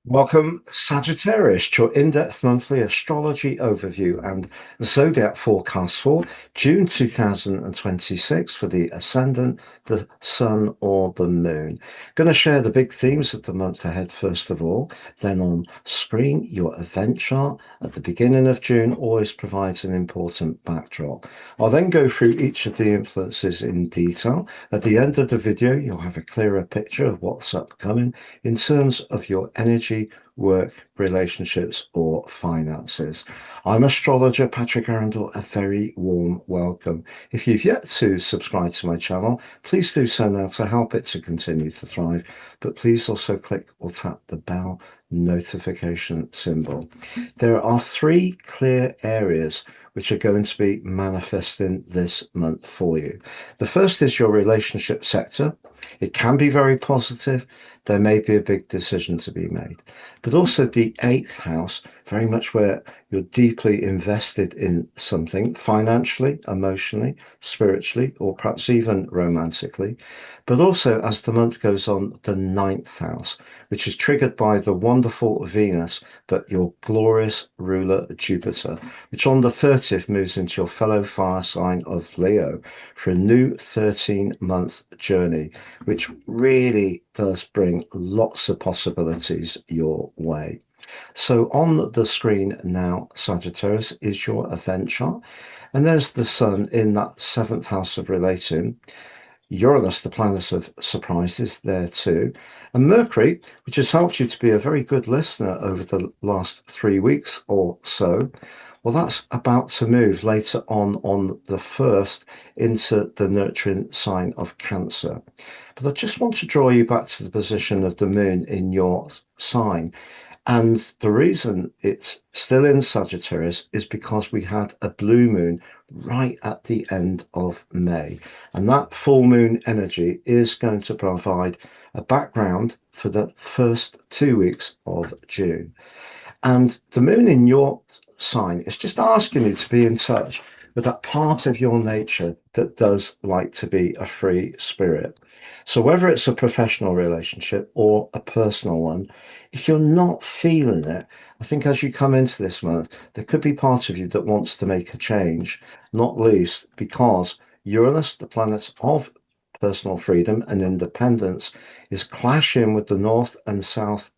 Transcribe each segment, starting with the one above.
Welcome, Sagittarius, to your in-depth monthly astrology overview and zodiac forecast for June 2026 for the ascendant, the sun, or the moon. Going to share the big themes of the month ahead first of all. Then on screen, your event chart at the beginning of June always provides an important backdrop. I'll then go through each of the influences in detail. At the end of the video, you'll have a clearer picture of what's upcoming in terms of your energy, work, relationships, or finances. I'm astrologer Patrick Arundel. A very warm welcome. If you've yet to subscribe to my channel, please do so now to help it to continue to thrive. But please also click or tap the bell notification symbol. There are three clear areas which are going to be manifesting this month for you. The first is your relationship sector. It can be very positive. There may be a big decision to be made. But also the eighth house, very much where you're deeply invested in something financially, emotionally, spiritually, or perhaps even romantically. But also as the month goes on, the ninth house, which is triggered by the wonderful Venus, but your glorious ruler Jupiter, which on the 30th moves into your fellow fire sign of Leo for a new 13-month journey, which really does bring lots of possibilities your way. So on the screen now, Sagittarius, is your event chart. And there's the sun in that seventh house of relating. Uranus, the planet of surprises, there too. And Mercury, which has helped you to be a very good listener over the last 3 weeks or so, well, that's about to move later on the 1st into the nurturing sign of Cancer. But I just want to draw you back to the position of the moon in your sign. And the reason it's still in Sagittarius is because we had a blue moon right at the end of May. And that full moon energy is going to provide a background for the first 2 weeks of June. And the moon in your sign is just asking you to be in touch with that part of your nature that does like to be a free spirit. So whether it's a professional relationship or a personal one, if you're not feeling it, I think as you come into this month, there could be part of you that wants to make a change, not least because Uranus, the planet of personal freedom and independence, is clashing with the north and south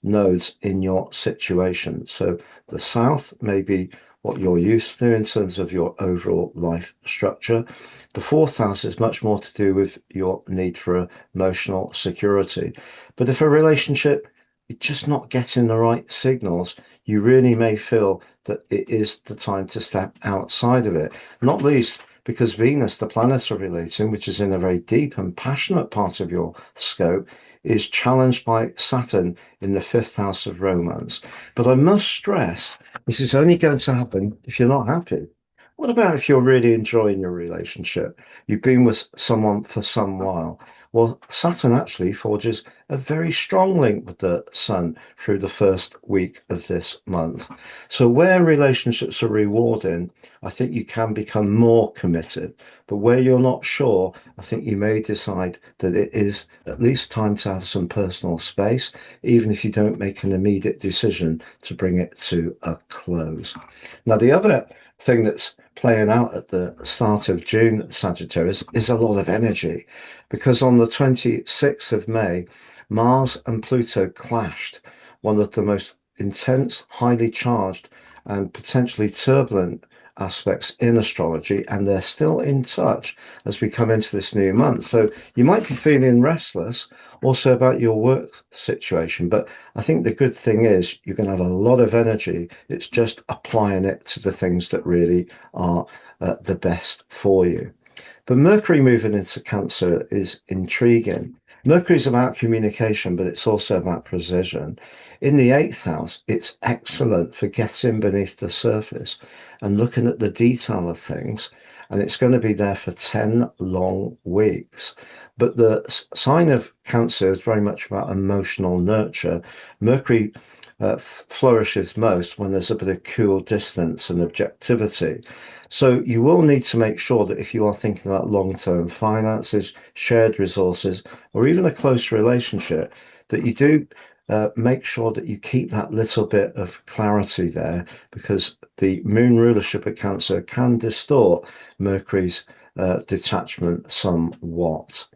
nodes in your situation. So the south may be what you're used to in terms of your overall life structure. The fourth house is much more to do with your need for emotional security. But if a relationship is just not getting the right signals, you really may feel that it is the time to step outside of it, not least because Venus, the planet of relating, which is in a very deep and passionate part of your scope, is challenged by Saturn in the fifth house of romance. But I must stress, this is only going to happen if you're not happy. What about if you're really enjoying your relationship? You've been with someone for some while. Well, Saturn actually forges a very strong link with the Sun through the first week of this month. So where relationships are rewarding, I think you can become more committed. But where you're not sure, I think you may decide that it is at least time to have some personal space, even if you don't make an immediate decision to bring it to a close. Now, the other thing that's playing out at the start of June, Sagittarius, is a lot of energy because on the 26th of May, Mars and Pluto clashed, one of the most intense, highly charged, and potentially turbulent aspects in astrology, and they're still in touch as we come into this new month. So you might be feeling restless also about your work situation, but I think the good thing is you're going to have a lot of energy. It's just applying it to the things that really are the best for you. But Mercury moving into Cancer is intriguing. Mercury is about communication, but it's also about precision. In the eighth house, it's excellent for getting beneath the surface and looking at the detail of things. And it's going to be there for 10 long weeks. But the sign of Cancer is very much about emotional nurture. Mercury flourishes most when there's a bit of cool distance and objectivity. So you will need to make sure that if you are thinking about long-term finances, shared resources, or even a close relationship, that you do make sure that you keep that little bit of clarity there, because the moon rulership of Cancer can distort Mercury's detachment somewhat.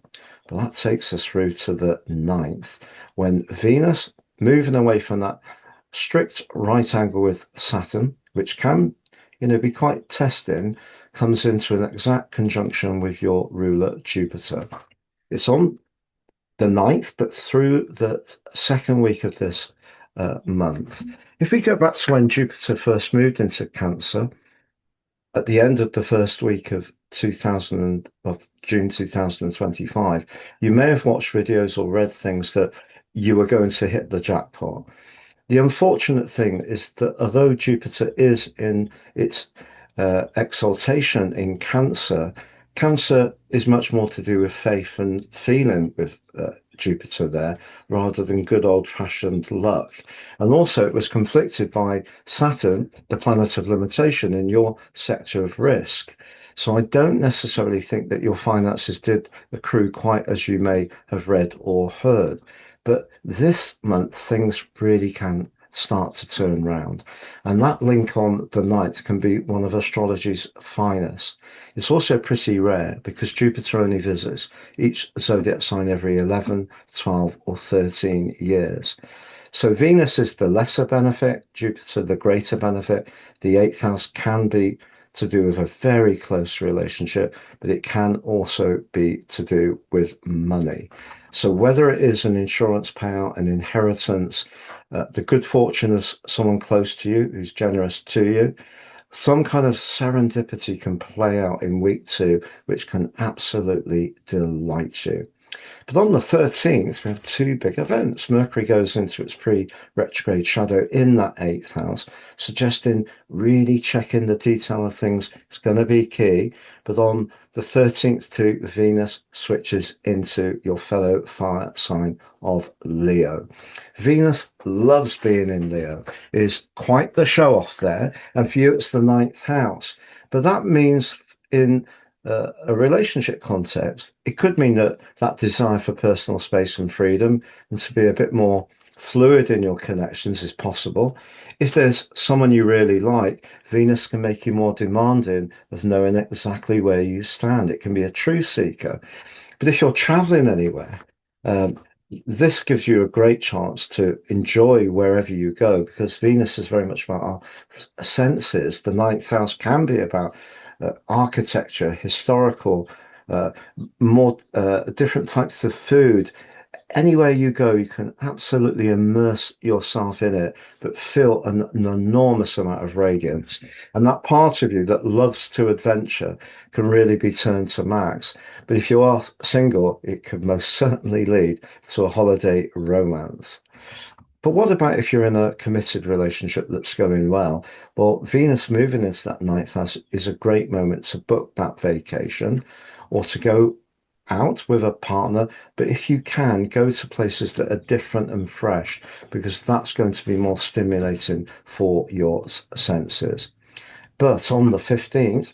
But that takes us through to the 9th, when Venus, moving away from that strict right angle with Saturn, which can, be quite testing, comes into an exact conjunction with your ruler Jupiter. It's on the 9th, but through the second week of this month. If we go back to when Jupiter first moved into Cancer, at the end of the first week of June 2025, you may have watched videos or read things that you were going to hit the jackpot. The unfortunate thing is that although Jupiter is in its exaltation in Cancer, Cancer is much more to do with faith and feeling with Jupiter there, rather than good old-fashioned luck. And also it was conflicted by Saturn, the planet of limitation, in your sector of risk. So I don't necessarily think that your finances did accrue quite as you may have read or heard. But this month, things really can start to turn round. And that link on the 9th can be one of astrology's finest. It's also pretty rare because Jupiter only visits each zodiac sign every 11, 12, or 13 years. So Venus is the lesser benefit, Jupiter the greater benefit. The 8th house can be to do with a very close relationship, but it can also be to do with money. So whether it is an insurance payout, an inheritance, the good fortune of someone close to you who's generous to you, some kind of serendipity can play out in week 2, which can absolutely delight you. But on the 13th, we have two big events. Mercury goes into its pre-retrograde shadow in that 8th house, suggesting really checking the detail of things. It's going to be key. But on the 13th too, Venus switches into your fellow fire sign of Leo. Venus loves being in Leo. It is quite the show off there. And for you, it's the 9th house. But that means in a relationship context, it could mean that that desire for personal space and freedom and to be a bit more fluid in your connections is possible. If there's someone you really like, Venus can make you more demanding of knowing exactly where you stand. It can be a truth seeker. But if you're traveling anywhere, um, this gives you a great chance to enjoy wherever you go, because Venus is very much about our senses. The 9th house can be about architecture, historical, uh, more different types of food. Anywhere you go, you can absolutely immerse yourself in it, but feel an enormous amount of radiance. And that part of you that loves to adventure can really be turned to max. But if you are single, it could most certainly lead to a holiday romance. But what about if you're in a committed relationship that's going well? Well, Venus moving into that 9th house is a great moment to book that vacation or to go out with a partner. But if you can, go to places that are different and fresh, because that's going to be more stimulating for your senses. But on the 15th,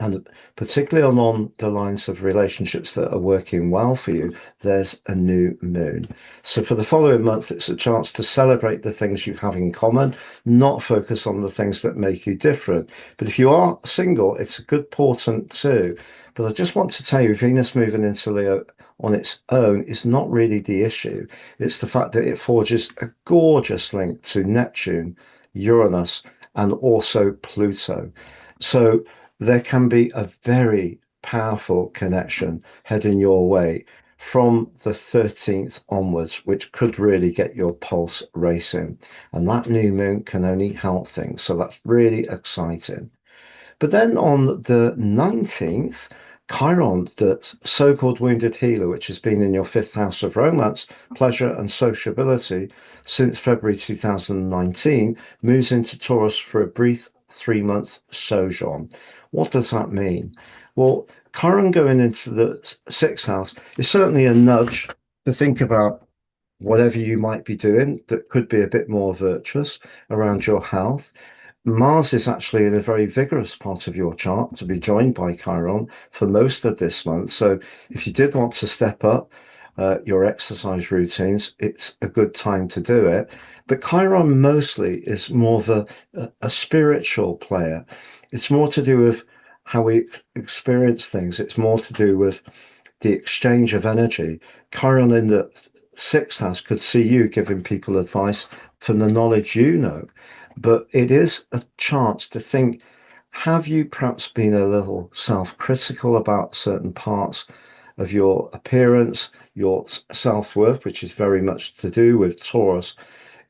and particularly along the lines of relationships that are working well for you, there's a new moon. So for the following month, it's a chance to celebrate the things you have in common, not focus on the things that make you different. But if you are single, it's a good portent too. But I just want to tell you, Venus moving into Leo on its own is not really the issue. It's the fact that it forges a gorgeous link to Neptune, Uranus, and also Pluto. So there can be a very powerful connection heading your way from the 13th onwards, which could really get your pulse racing. And that new moon can only help things. So that's really exciting. But then on the 19th, Chiron, the so-called wounded healer, which has been in your 5th house of romance, pleasure, and sociability since February 2019, moves into Taurus for a brief 3-month sojourn. What does that mean? Well, Chiron going into the 6th house is certainly a nudge to think about whatever you might be doing that could be a bit more virtuous around your health. Mars is actually in a very vigorous part of your chart to be joined by Chiron for most of this month. So if you did want to step up, your exercise routines, it's a good time to do it. But Chiron mostly is more of a spiritual player. It's more to do with how we experience things. It's more to do with the exchange of energy. Chiron in the sixth house could see you giving people advice from the knowledge you know. But it is a chance to think, have you perhaps been a little self-critical about certain parts of your appearance, your self-worth, which is very much to do with Taurus?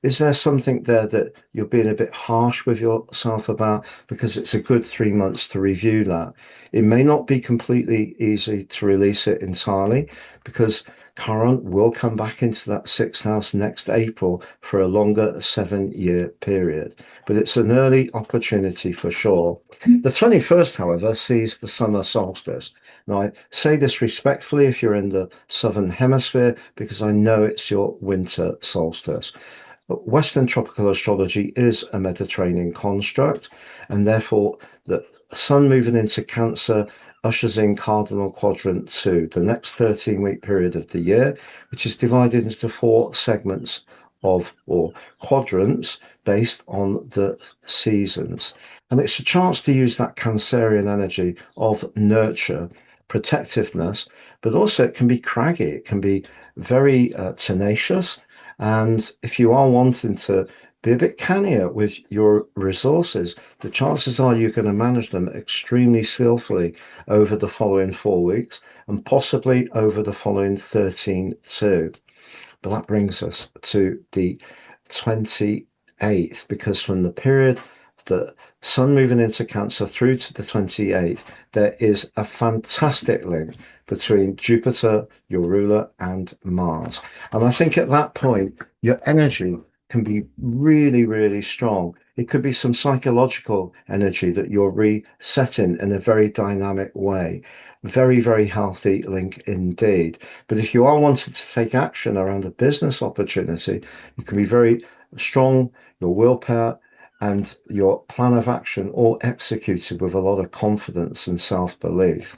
Is there something there that you're being a bit harsh with yourself about? Because it's a good 3 months to review that. It may not be completely easy to release it entirely because Chiron will come back into that sixth house next April for a longer 7-year period. But it's an early opportunity for sure. The 21st, however, sees the summer solstice. Now, I say this respectfully if you're in the southern hemisphere, because I know it's your winter solstice. Western tropical astrology is a Mediterranean construct, and therefore the sun moving into Cancer ushers in cardinal quadrant 2, the next 13-week period of the year, which is divided into 4 segments of or quadrants based on the seasons. And it's a chance to use that Cancerian energy of nurture, protectiveness, but also it can be craggy, it can be very tenacious. And if you are wanting to be a bit cannier with your resources, the chances are you're going to manage them extremely skillfully over the following 4 weeks and possibly over the following 13 too. But that brings us to the 28th, because from the period the sun moving into Cancer through to the 28th, there is a fantastic link between Jupiter, your ruler, and Mars. And I think at that point, your energy can be really, really strong. It could be some psychological energy that you're resetting in a very dynamic way. Very, very healthy link indeed. But if you are wanting to take action around a business opportunity, you can be very strong, your willpower and your plan of action all executed with a lot of confidence and self-belief.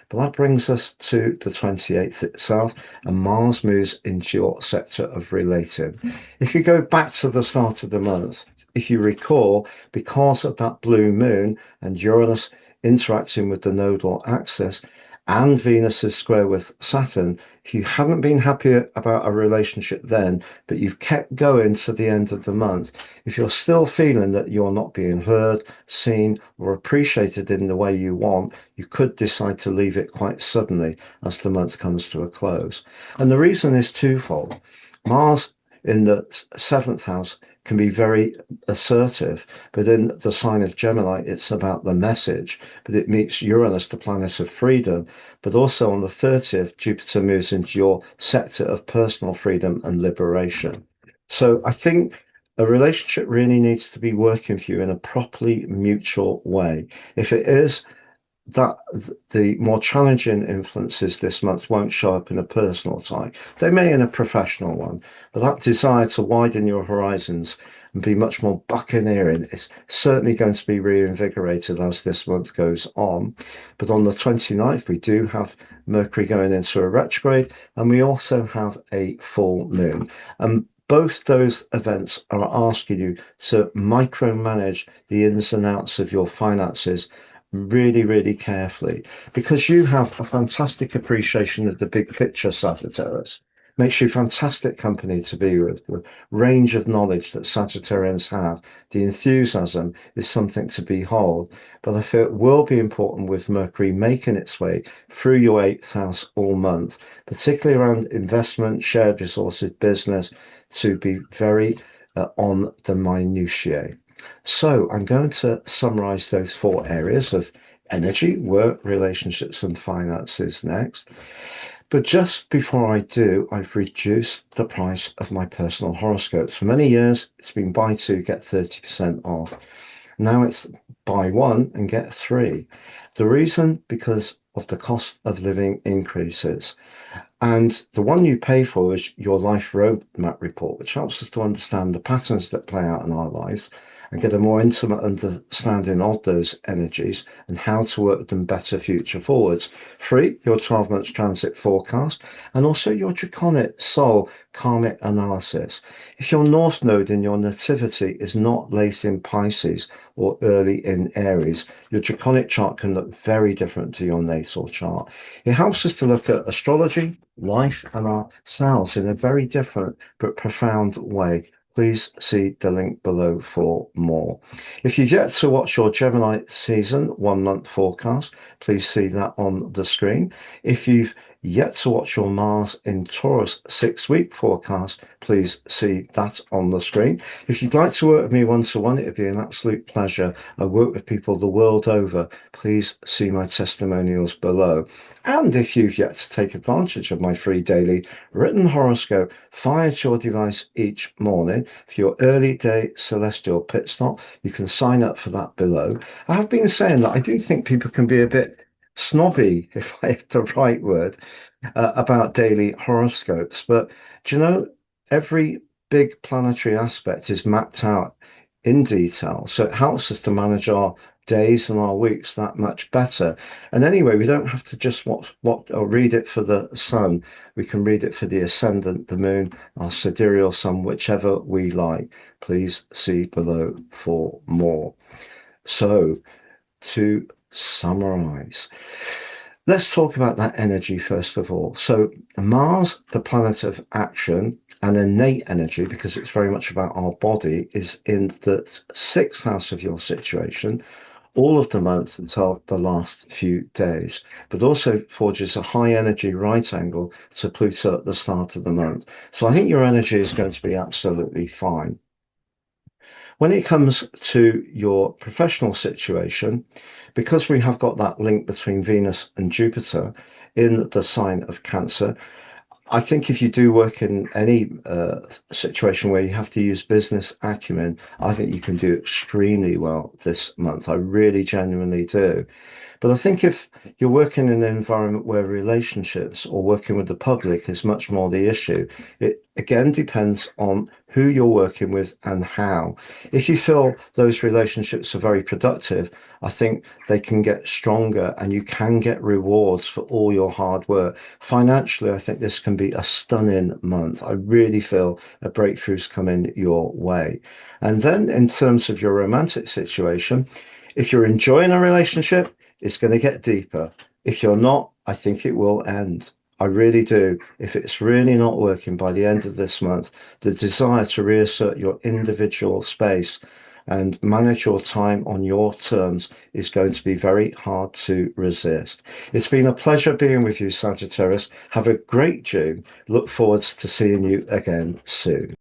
But that brings us to the 28th itself, and Mars moves into your sector of relating. If you go back to the start of the month, if you recall, because of that blue moon and Uranus interacting with the nodal axis and Venus's square with Saturn, if you haven't been happy about a relationship then, but you've kept going to the end of the month, if you're still feeling that you're not being heard, seen, or appreciated in the way you want, you could decide to leave it quite suddenly as the month comes to a close. And the reason is twofold. Mars in the seventh house can be very assertive, but in the sign of Gemini, it's about the message. But it meets Uranus, the planet of freedom. But also on the 30th, Jupiter moves into your sector of personal freedom and liberation. So I think a relationship really needs to be working for you in a properly mutual way. If it is, that the more challenging influences this month won't show up in a personal tie. They may in a professional one, but that desire to widen your horizons and be much more buccaneering is certainly going to be reinvigorated as this month goes on. But on the 29th, we do have Mercury going into a retrograde, and we also have a full moon. And both those events are asking you to micromanage the ins and outs of your finances really, really carefully, because you have a fantastic appreciation of the big picture, Sagittarius. Makes you fantastic company to be with. The range of knowledge that Sagittarians have, the enthusiasm is something to behold. But I feel it will be important with Mercury making its way through your eighth house all month, particularly around investment, shared resources, business, to be very on the minutiae. So I'm going to summarize those 4 areas of energy, work, relationships, and finances next. But just before I do, I've reduced the price of my personal horoscopes. For many years, it's been buy 2, get 30% off. Now it's buy 1 and get 3. The reason, because of the cost of living increases. And the one you pay for is your life roadmap report, which helps us to understand the patterns that play out in our lives and get a more intimate understanding of those energies and how to work with them better future forwards. 3, your 12 months transit forecast, and also your draconic soul karmic analysis. If your North Node in your nativity is not late in Pisces or early in Aries, your draconic chart can look very different to your natal chart. It helps us to look at astrology, life, and ourselves in a very different but profound way. Please see the link below for more. If you've yet to watch your Gemini season 1 month forecast, please see that on the screen. If you've yet to watch your Mars in Taurus 6-week forecast, please see that on the screen. If you'd like to work with me one-to-one, it'd be an absolute pleasure. I work with people the world over. Please see my testimonials below. And if you've yet to take advantage of my free daily written horoscope fired to your device each morning for your early day celestial pit stop, you can sign up for that below. I have been saying that I do think people can be a bit snobby, if I have the right word, about daily horoscopes. But do you know, every big planetary aspect is mapped out in detail. So it helps us to manage our days and our weeks that much better. And anyway, we don't have to just watch or read it for the sun. We can read it for the ascendant, the moon, our sidereal sun, whichever we like. Please see below for more. So to summarize, let's talk about that energy first of all. So Mars, the planet of action and innate energy, because it's very much about our body, is in the 6th house of your situation all of the month until the last few days, but also forges a high energy right angle to Pluto at the start of the month. So I think your energy is going to be absolutely fine. When it comes to your professional situation, because we have got that link between Venus and Jupiter in the sign of Cancer, I think if you do work in any situation where you have to use business acumen, I think you can do extremely well this month. I really genuinely do. But I think if you're working in an environment where relationships or working with the public is much more the issue, it again depends on who you're working with and how. If you feel those relationships are very productive, I think they can get stronger and you can get rewards for all your hard work. Financially, I think this can be a stunning month. I really feel a breakthrough's coming your way. And then in terms of your romantic situation, if you're enjoying a relationship, it's going to get deeper. If you're not, I think it will end. I really do. If it's really not working by the end of this month, the desire to reassert your individual space and manage your time on your terms is going to be very hard to resist. It's been a pleasure being with you, Sagittarius. Have a great June. Look forward to seeing you again soon.